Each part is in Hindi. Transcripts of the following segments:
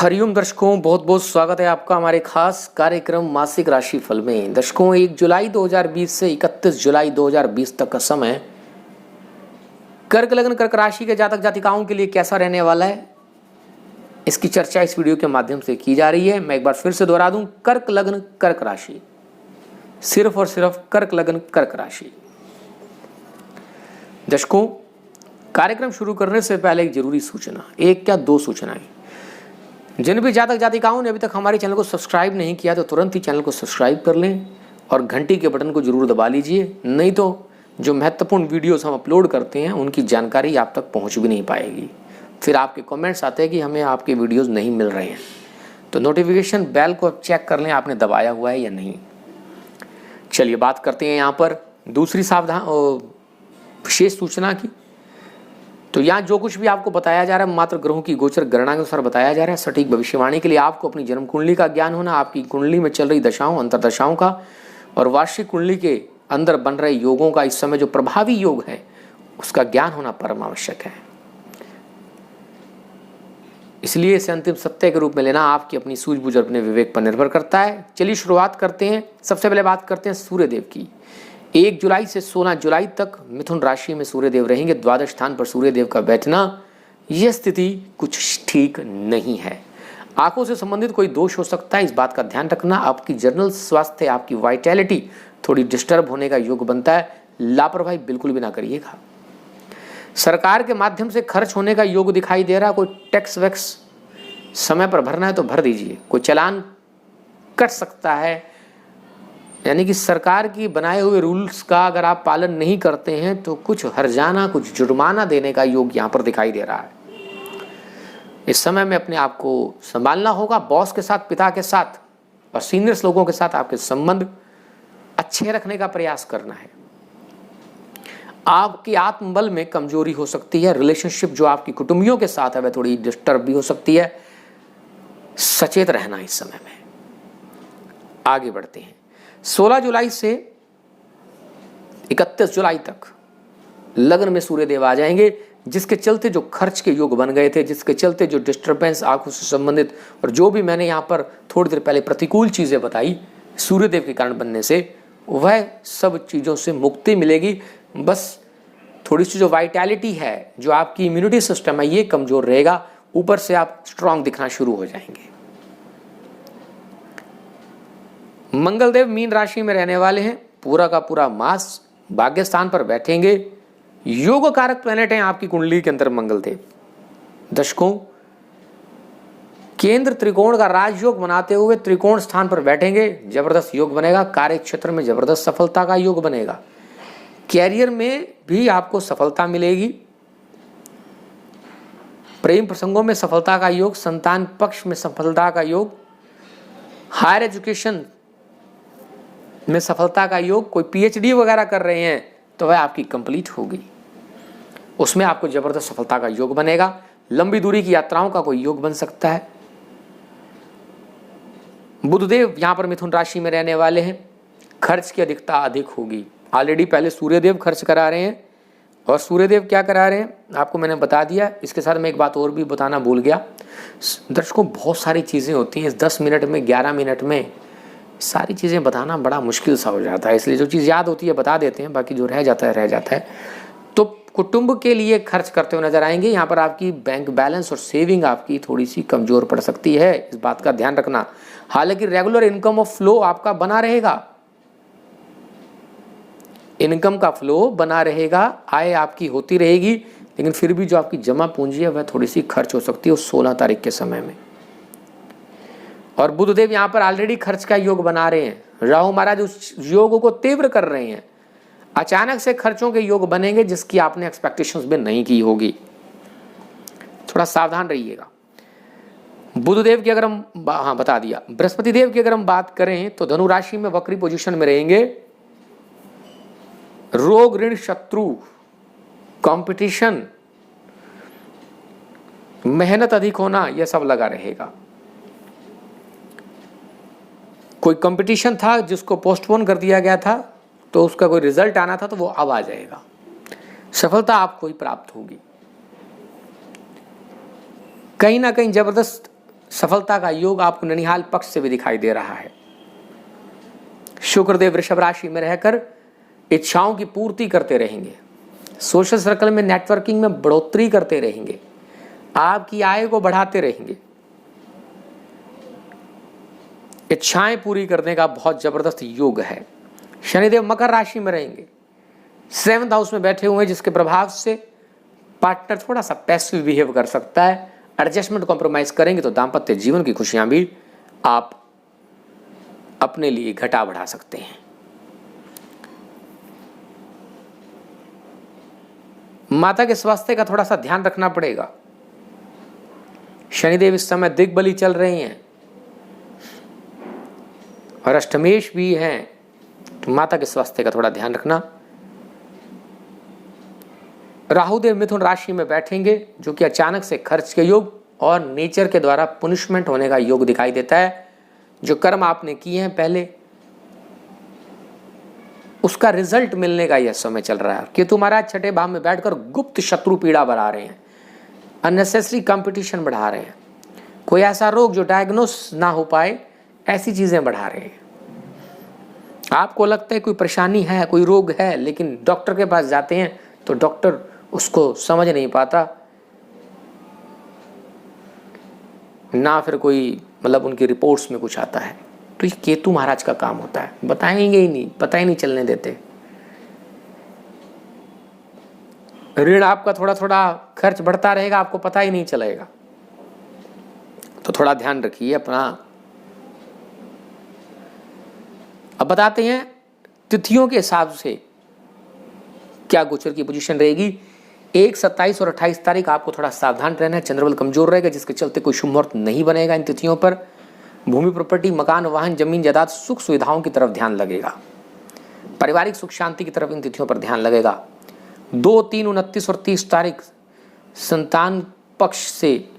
हरिओम दर्शकों, बहुत बहुत स्वागत है आपका हमारे खास कार्यक्रम मासिक राशि फल में। दर्शकों, 1 जुलाई 2020 से 31 जुलाई 2020 तक का समय कर्क लग्न कर्क राशि के जातक जातिकाओं के लिए कैसा रहने वाला है, इसकी चर्चा इस वीडियो के माध्यम से की जा रही है। मैं एक बार फिर से दोहरा दूं, कर्क लग्न कर्क राशि, सिर्फ और सिर्फ कर्क लग्न कर्क राशि। दर्शकों, कार्यक्रम शुरू करने से पहले एक जरूरी सूचना, एक क्या दो सूचनाएं। जिन भी जातक जातिकाओं ने अभी तक हमारे चैनल को सब्सक्राइब नहीं किया तो तुरंत ही चैनल को सब्सक्राइब कर लें और घंटी के बटन को जरूर दबा लीजिए, नहीं तो जो महत्वपूर्ण वीडियोस हम अपलोड करते हैं उनकी जानकारी आप तक पहुंच भी नहीं पाएगी। फिर आपके कमेंट्स आते हैं कि हमें आपके वीडियोस नहीं मिल रहे हैं, तो नोटिफिकेशन बेल को चेक कर लें आपने दबाया हुआ है या नहीं। चलिए बात करते हैं यहाँ पर दूसरी सावधान विशेष सूचना की। तो यहाँ जो कुछ भी आपको बताया जा रहा है मात्र ग्रहों की गोचर गणना के अनुसार बताया जा रहा है। सटीक भविष्यवाणी के लिए आपको अपनी जन्म कुंडली का ज्ञान होना, आपकी कुंडली में चल रही दशाओं अंतरदशाओं का और वार्षिक कुंडली के अंदर बन रहे योगों का, इस समय जो प्रभावी योग है उसका ज्ञान होना परम आवश्यक है। इसलिए इसे अंतिम सत्य के रूप में लेना आपकी अपनी सूझबूझ और अपने विवेक पर निर्भर करता है। चलिए शुरुआत करते हैं। सबसे पहले बात करते हैं सूर्यदेव की। 1 जुलाई से 16 जुलाई तक मिथुन राशि में सूर्यदेव रहेंगे। द्वादश स्थान पर सूर्यदेव का बैठना, यह स्थिति कुछ ठीक नहीं है। आंखों से संबंधित कोई दोष हो सकता है, इस बात का ध्यान रखना। आपकी जनरल स्वास्थ्य, आपकी वाइटैलिटी थोड़ी डिस्टर्ब होने का योग बनता है, लापरवाही बिल्कुल भी ना करिएगा। सरकार के माध्यम से खर्च होने का योग दिखाई दे रहा। कोई टैक्स वैक्स समय पर भरना है तो भर दीजिए, कोई चालान कट सकता है, यानी कि सरकार की बनाए हुए रूल्स का अगर आप पालन नहीं करते हैं तो कुछ हर्जाना, कुछ जुर्माना देने का योग यहाँ पर दिखाई दे रहा है। इस समय में अपने आप को संभालना होगा। बॉस के साथ, पिता के साथ और सीनियर्स लोगों के साथ आपके संबंध अच्छे रखने का प्रयास करना है। आपकी आत्मबल में कमजोरी हो सकती है। रिलेशनशिप जो आपकी कुटुंबियों के साथ है वह थोड़ी डिस्टर्ब भी हो सकती है। सचेत रहना इस समय में। आगे बढ़ते हैं। 16 जुलाई से 31 जुलाई तक लग्न में सूर्यदेव आ जाएंगे, जिसके चलते जो खर्च के योग बन गए थे, जिसके चलते जो डिस्टर्बेंस आंखों से संबंधित और जो भी मैंने यहाँ पर थोड़ी देर पहले प्रतिकूल चीजें बताई सूर्यदेव के कारण बनने से, वह सब चीजों से मुक्ति मिलेगी। बस थोड़ी सी जो वाइटैलिटी है, जो आपकी इम्यूनिटी सिस्टम है, ये कमजोर रहेगा। ऊपर से आप स्ट्रांग दिखना शुरू हो जाएंगे। मंगलदेव मीन राशि में रहने वाले हैं। पूरा का पूरा मास भाग्य स्थान पर बैठेंगे। योग कारक प्लैनेट हैं आपकी कुंडली के अंदर मंगलदेव। दर्शकों, केंद्र त्रिकोण का राजयोग बनाते हुए त्रिकोण स्थान पर बैठेंगे। जबरदस्त योग बनेगा। कार्य क्षेत्र में जबरदस्त सफलता का योग बनेगा। कैरियर में भी आपको सफलता मिलेगी। प्रेम प्रसंगों में सफलता का योग, संतान पक्ष में सफलता का योग, हायर एजुकेशन में सफलता का योग। कोई पीएचडी वगैरह कर रहे हैं तो वह आपकी कंप्लीट होगी, उसमें आपको जबरदस्त सफलता का योग बनेगा। लंबी दूरी की यात्राओं का कोई योग बन सकता है। बुधदेव यहां पर मिथुन राशि में रहने वाले हैं। खर्च की अधिकता अधिक होगी। ऑलरेडी पहले सूर्यदेव खर्च करा रहे हैं और सूर्यदेव क्या करा रहे हैं आपको मैंने बता दिया। इसके साथ मैं एक बात और भी बताना भूल गया। दर्शकों, बहुत सारी चीजें होती हैं, 10 मिनट में 11 मिनट में सारी चीज़ें बताना बड़ा मुश्किल सा हो जाता है, इसलिए जो चीज़ याद होती है बता देते हैं, बाकी जो रह जाता है रह जाता है। तो कुटुंब के लिए खर्च करते हुए नजर आएंगे। यहाँ पर आपकी बैंक बैलेंस और सेविंग आपकी थोड़ी सी कमजोर पड़ सकती है, इस बात का ध्यान रखना। हालांकि रेगुलर इनकम ऑफ फ्लो आपका बना रहेगा, इनकम का फ्लो बना रहेगा, आय आपकी होती रहेगी, लेकिन फिर भी जो आपकी जमा पूंजी है वह थोड़ी सी खर्च हो सकती है उस 16 तारीख के समय में। और बुधदेव यहाँ पर ऑलरेडी खर्च का योग बना रहे हैं। राहु महाराज उस योग को तीव्र कर रहे हैं। अचानक से खर्चों के योग बनेंगे जिसकी आपने एक्सपेक्टेशंस भी नहीं की होगी, थोड़ा सावधान रहिएगा। बुधदेव की अगर हम बता दिया। बृहस्पति देव की अगर हम बात करें तो धनु राशि में वक्री पोजीशन में रहेंगे। रोग, ऋण, शत्रु, कंपटीशन, मेहनत अधिक होना, यह सब लगा रहेगा। कोई कंपटीशन था जिसको पोस्टपोन कर दिया गया था तो उसका कोई रिजल्ट आना था तो वो अब आ जाएगा। सफलता आपको ही प्राप्त होगी। कहीं ना कहीं जबरदस्त सफलता का योग आपको ननिहाल पक्ष से भी दिखाई दे रहा है। शुक्रदेव वृषभ राशि में रहकर इच्छाओं की पूर्ति करते रहेंगे। सोशल सर्कल में नेटवर्किंग में बढ़ोतरी करते रहेंगे, आपकी आय को बढ़ाते रहेंगे। इच्छाएं पूरी करने का बहुत जबरदस्त योग है। शनिदेव मकर राशि में रहेंगे, 7th हाउस में बैठे हुए हैं, जिसके प्रभाव से पार्टनर थोड़ा सा पैसिव बिहेव कर सकता है। एडजस्टमेंट कॉम्प्रोमाइज करेंगे तो दाम्पत्य जीवन की खुशियां भी आप अपने लिए घटा बढ़ा सकते हैं। माता के स्वास्थ्य का थोड़ा सा ध्यान रखना पड़ेगा। शनिदेव इस समय दिग्बली चल रहे हैं और अष्टमेश भी हैं, तो माता के स्वास्थ्य का थोड़ा ध्यान रखना। राहुदेव मिथुन राशि में बैठेंगे, जो कि अचानक से खर्च के योग और नेचर के द्वारा पुनिशमेंट होने का योग दिखाई देता है। जो कर्म आपने किए हैं पहले, उसका रिजल्ट मिलने का यह समय चल रहा है। केतु महाराज छठे भाव में बैठकर गुप्त शत्रु पीड़ा बढ़ा रहे हैं, अननेसेसरी कंपटीशन बढ़ा रहे हैं, कोई ऐसा रोग जो डायग्नोस ना हो पाए ऐसी चीजें बढ़ा रहे हैं। आपको लगता है कोई परेशानी है, कोई रोग है, लेकिन डॉक्टर के पास जाते हैं तो डॉक्टर उसको समझ नहीं पाता, ना फिर कोई मतलब उनकी रिपोर्ट्स में कुछ आता है। तो ये केतु महाराज का काम होता है, बताएंगे ही नहीं, पता ही नहीं चलने देते। ऋण आपका थोड़ा थोड़ा खर्च बढ़ता रहेगा, आपको पता ही नहीं चलेगा, तो थोड़ा ध्यान रखिए अपना। अब बताते हैं तिथियों के हिसाब से क्या गोचर की पोजीशन रहेगी। 1, 27 और 28 तारीख आपको थोड़ा सावधान रहना है। चंद्रबल कमजोर रहेगा, जिसके चलते कोई शुभ मुहूर्त नहीं बनेगा इन तिथियों पर। भूमि प्रॉपर्टी, मकान, वाहन, जमीन जायदाद, सुख सुविधाओं की तरफ ध्यान लगेगा। पारिवारिक सुख शांति की तरफ इन तिथियों पर ध्यान लगेगा। 2, 3, 29 और 30 तारीख संतान पक्ष से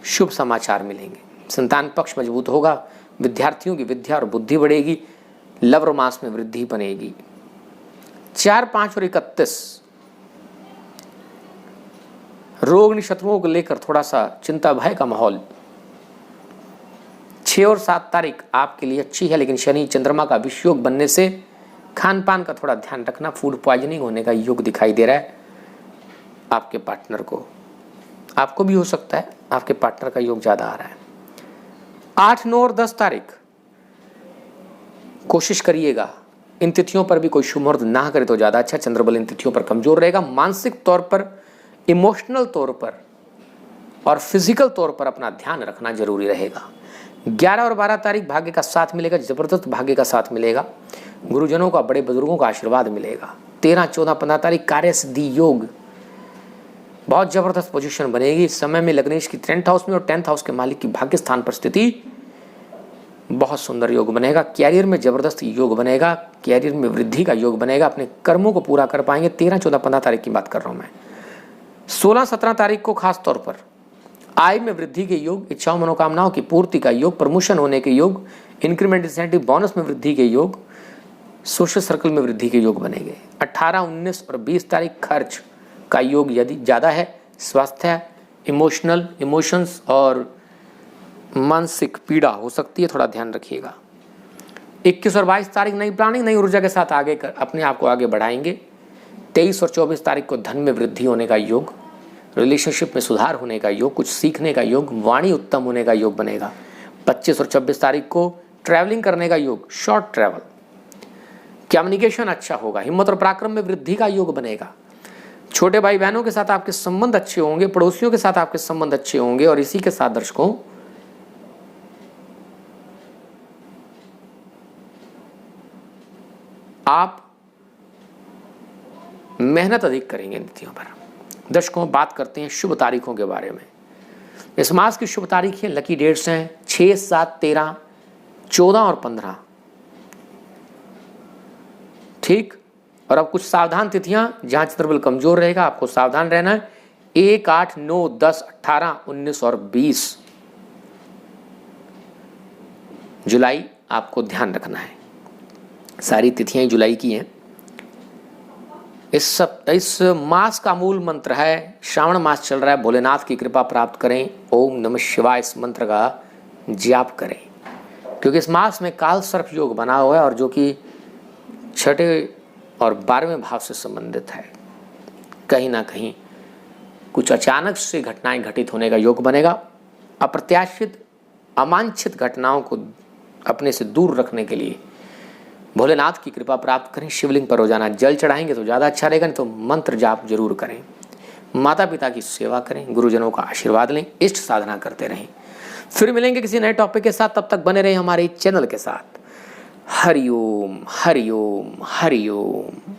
शुभ समाचार मिलेंगे। संतान पक्ष मजबूत होगा, विद्यार्थियों की विद्या और बुद्धि बढ़ेगी, लव रोमांस में वृद्धि बनेगी। 4, 5 और 31 रोग शत्रुओं को लेकर थोड़ा सा चिंता भय का माहौल। 6 और 7 तारीख आपके लिए अच्छी है, लेकिन शनि चंद्रमा का विषयोग बनने से खान पान का थोड़ा ध्यान रखना। फूड पॉइजनिंग होने का योग दिखाई दे रहा है आपके पार्टनर को, आपको भी हो सकता है, आपके पार्टनर का योग ज्यादा आ रहा है। 8, 9 और 10 तारीख कोशिश करिएगा इन तिथियों पर भी कोई शुभ मुहूर्त ना करे तो ज्यादा अच्छा। चंद्रबल इन तिथियों पर कमजोर रहेगा। मानसिक तौर पर, इमोशनल तौर पर और फिजिकल तौर पर अपना ध्यान रखना जरूरी रहेगा। 11 और 12 तारीख भाग्य का साथ मिलेगा, जबरदस्त भाग्य का साथ मिलेगा। गुरुजनों का, बड़े बुजुर्गों का आशीर्वाद मिलेगा। 13, 14, 15 तारीख कार्य सिद्धि योग, बहुत जबरदस्त पोजीशन बनेगी। इस समय में लग्नेश की 10th हाउस में और 10th हाउस के मालिक की भाग्य स्थान पर स्थिति, बहुत सुंदर योग बनेगा। कैरियर में जबरदस्त योग बनेगा, कैरियर में वृद्धि का योग बनेगा, अपने कर्मों को पूरा कर पाएंगे। 13, 14, 15 तारीख की बात कर रहा हूं मैं। 16, 17 तारीख को खास तौर पर आय में वृद्धि के योग, इच्छाओं मनोकामनाओं की पूर्ति का योग, प्रमोशन होने के योग, इंक्रीमेंट इंसेंटिव बोनस में वृद्धि के योग, सोशल सर्कल में वृद्धि के योग बनेंगे। 18, 19 और 20 तारीख खर्च का योग यदि ज़्यादा है, स्वास्थ्य, इमोशंस और मानसिक पीड़ा हो सकती है, थोड़ा ध्यान रखिएगा। 21 और 22 तारीख नई प्लानिंग, नई ऊर्जा के साथ आगे अपने आप को आगे बढ़ाएंगे। 23 और 24 तारीख को धन में वृद्धि होने का योग, रिलेशनशिप में सुधार होने का योग, कुछ सीखने का योग, वाणी उत्तम होने का योग बनेगा। 25 और 26 तारीख को ट्रैवलिंग करने का योग, शॉर्ट ट्रैवल, कम्युनिकेशन अच्छा होगा, हिम्मत और पराक्रम में वृद्धि का योग बनेगा। छोटे भाई बहनों के साथ आपके संबंध अच्छे होंगे, पड़ोसियों के साथ आपके संबंध अच्छे होंगे। और इसी के साथ दर्शकों, आप मेहनत अधिक करेंगे इन तिथियों पर। दर्शकों, बात करते हैं शुभ तारीखों के बारे में। इस मास की शुभ तारीखें, लकी डेट्स हैं 6, 7, 13, 14 और 15। ठीक। और अब कुछ सावधान तिथियां जहां चंद्रबल कमजोर रहेगा, आपको सावधान रहना है। 1, 8, 9, 10, 18, 19 और 20 जुलाई आपको ध्यान रखना है। सारी तिथियां जुलाई की हैं। इस मास का मूल मंत्र है, श्रावण मास चल रहा है, भोलेनाथ की कृपा प्राप्त करें, ओम नमः शिवाय इस मंत्र का जाप करें, क्योंकि इस मास में काल सर्प योग बना हुआ है और जो कि 6 और 12वें भाव से संबंधित है। कहीं ना कहीं कुछ अचानक से घटनाएं घटित होने का योग बनेगा। अप्रत्याशित अवांछित घटनाओं को अपने से दूर रखने के लिए भोलेनाथ की कृपा प्राप्त करें। शिवलिंग पर रोजाना जल चढ़ाएंगे तो ज़्यादा अच्छा रहेगा, नहीं तो मंत्र जाप जरूर करें। माता पिता की सेवा करें, गुरुजनों का आशीर्वाद लें, इष्ट साधना करते रहें। फिर मिलेंगे किसी नए टॉपिक के साथ, तब तक बने रहें हमारे चैनल के साथ। हरिओम हरिओम हरिओम।